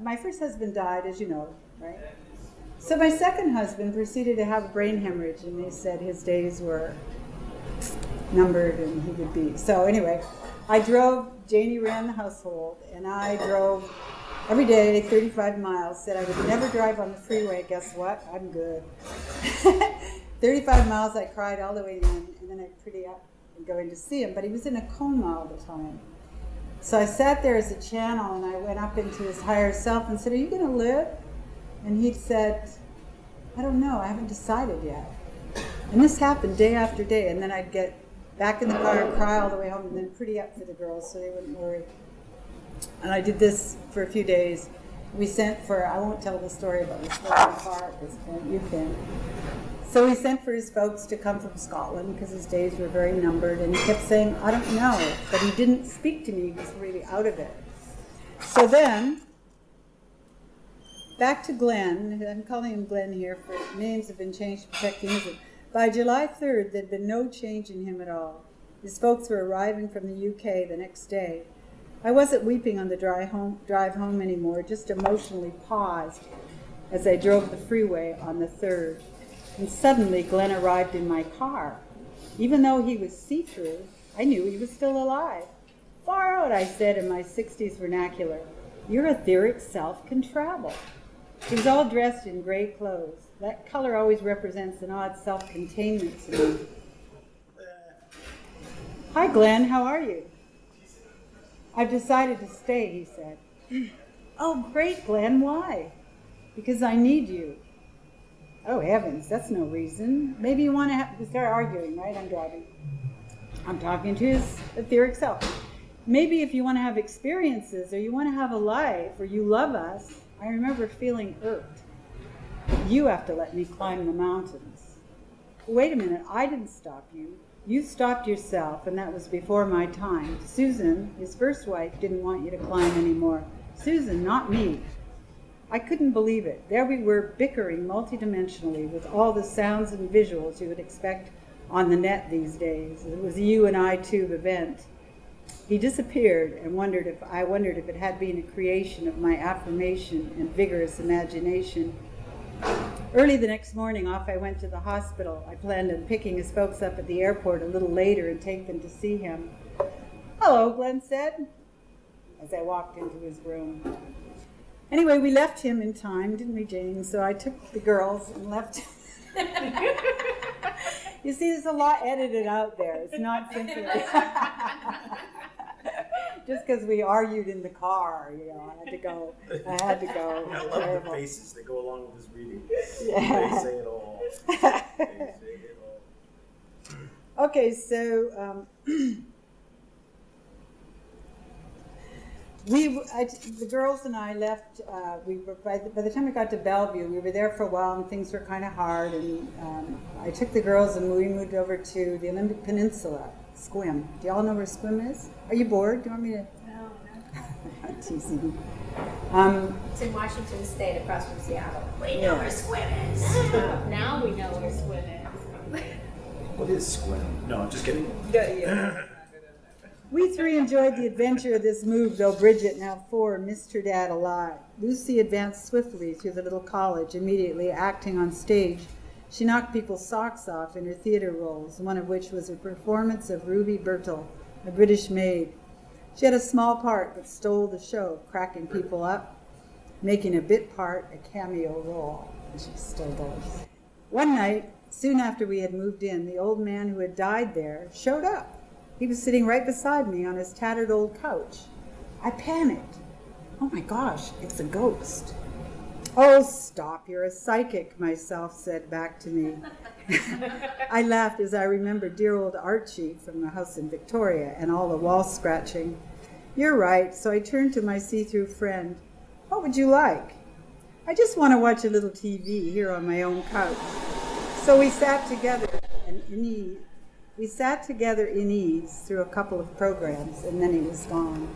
My first husband died, as you know, right? So my second husband proceeded to have a brain hemorrhage, and they said his days were numbered and he would be. So anyway, Janie ran the household, and I drove every day 35 miles, said I would never drive on the freeway. Guess what? I'm good. 35 miles, I cried all the way in, and then I'd pretty up and go in to see him, but he was in a coma all the time. So I sat there as a channel, and I went up into his higher self and said, "Are you going to live?" And he said, "I don't know, I haven't decided yet." And this happened day after day, and then I'd get back in the car and cry all the way home, and then pretty up for the girls so they wouldn't worry. And I did this for a few days. We sent for, I won't tell the story about the story in the car at this point, you can. So we sent for his folks to come from Scotland because his days were very numbered, and he kept saying, "I don't know," but he didn't speak to me. He was really out of it. So then, back to Glenn. I'm calling him Glenn here, for names have been changed to protect the innocent. By July 3rd, there'd been no change in him at all. His folks were arriving from the UK the next day. I wasn't weeping on the drive home anymore, just emotionally paused as I drove the freeway on the 3rd. And suddenly Glenn arrived in my car. Even though he was see-through, I knew he was still alive. "Far out," I said in my 60s vernacular. "Your etheric self can travel." He was all dressed in gray clothes. That color always represents an odd self-containment to me. "Hi, Glenn, how are you?" "I've decided to stay," he said. "Oh, great, Glenn, why?" "Because I need you." "Oh, heavens, that's no reason. Maybe you want to start arguing, right? I'm driving. I'm talking to his etheric self. "Maybe if you want to have experiences, or you want to have a life, or you love us." I remember feeling irked. "You have to let me climb the mountains." "Wait a minute, I didn't stop you. You stopped yourself, and that was before my time. Susan, his first wife, didn't want you to climb anymore. Susan, not me." I couldn't believe it. There we were, bickering multidimensionally with all the sounds and visuals you would expect on the net these days. It was a you and I tube event. He disappeared, and I wondered if it had been a creation of my affirmation and vigorous imagination. Early the next morning, off I went to the hospital. I planned on picking his folks up at the airport a little later and take them to see him. "Hello," Glenn said, as I walked into his room. Anyway, we left him in time, didn't we, Jane? So I took the girls and left. You see, there's a lot edited out there. It's not simply just because we argued in the car, I had to go. I love the faces that go along with this reading. Yeah. They say it all. They say it all. Okay, so the girls and I left. We were by the time we got to Bellevue, we were there for a while, and things were kind of hard. And I took the girls, and we moved over to the Olympic Peninsula, Squim. Do y'all know where Squim is? Are you bored? Do you want me to? No. I'm teasing. It's in Washington State, across from Seattle. We Yeah. know where Squim is. Now we know where Squim is. What is squim? No, I'm just kidding. We three enjoyed the adventure of this move, though Bridget, now 4, missed her dad alive. Lucy advanced swiftly through the little college, immediately acting on stage. She knocked people's socks off in her theater roles, one of which was a performance of Ruby Birtle, a British maid. She had a small part, but stole the show, cracking people up, making a bit part a cameo role, and she still does. One night, soon after we had moved in, the old man who had died there showed up. He was sitting right beside me on his tattered old couch. I panicked. "Oh my gosh, it's a ghost." "Oh, stop, you're a psychic," myself said back to me. I laughed as I remembered dear old Archie from the house in Victoria and all the wall scratching. "You're right," so I turned to my see-through friend. "What would you like?" "I just want to watch a little TV here on my own couch." So we sat together in ease through a couple of programs, and then he was gone.